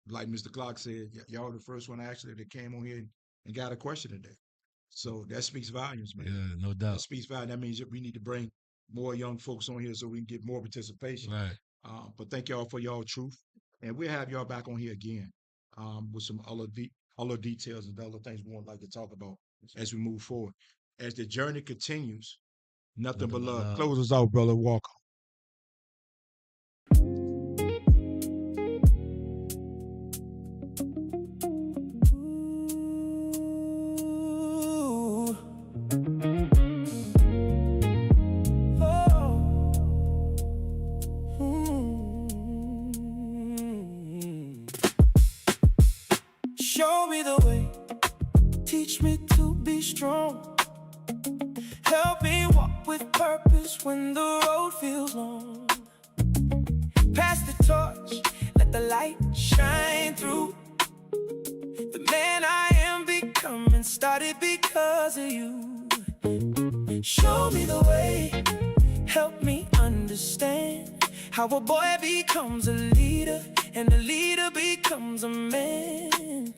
like Mr. Clark said, y'all are the first one actually that came on here and got a question today. So that speaks volumes, man. Yeah, no That doubt. speaks volumes. That means that we need to bring more young folks on here so we can get more participation. Right. But thank y'all for y'all truth. And we'll have y'all back on here again with some other details and other things we would like to talk about as we move forward. As the journey continues, nothing but love. Close us out, brother Walker. Ooh. Oh. Show me the way, teach me to be strong. Help me walk with purpose when the road feels long. Pass the torch, let the light shine through. The man I am becoming started because of you. Show me the way, help me understand how a boy becomes a leader and a leader becomes a man.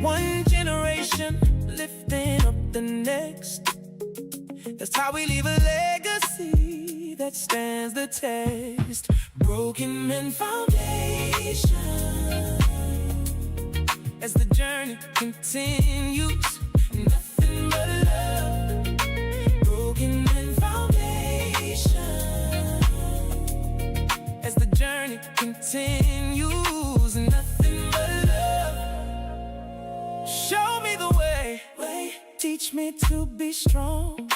One generation lifting up the next. That's how we leave a legacy that stands the test. Broken men foundation. As the journey continues, nothing but love. Broken men foundation. As the journey continues, nothing but love. Show me the way, teach me to be strong.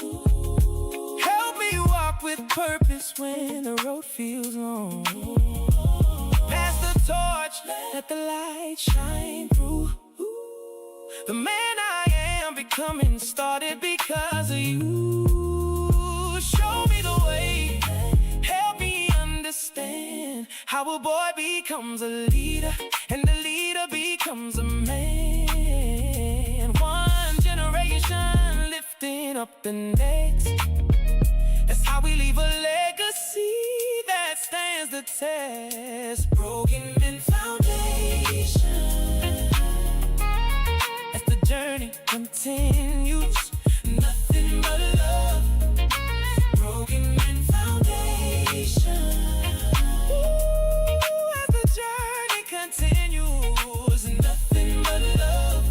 Help me walk with purpose when the road feels long. Pass the torch, let the light shine through. The man I am becoming started because of you. Show me the way, help me understand how a boy becomes a leader and a leader becomes a man. One generation lifting up the next. That's how we leave a legacy that stands the test. Broken men foundation. As the journey continues, nothing but love. Broken men foundation. Ooh, as the journey continues, nothing but love.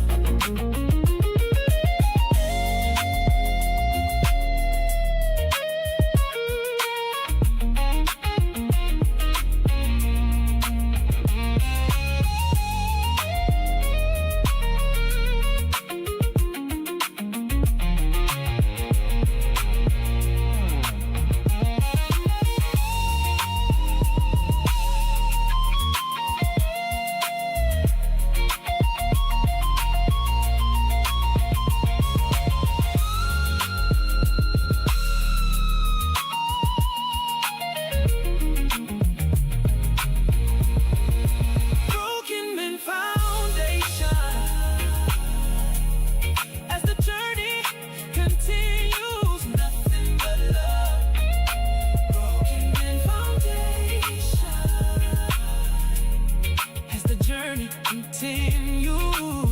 journey continue.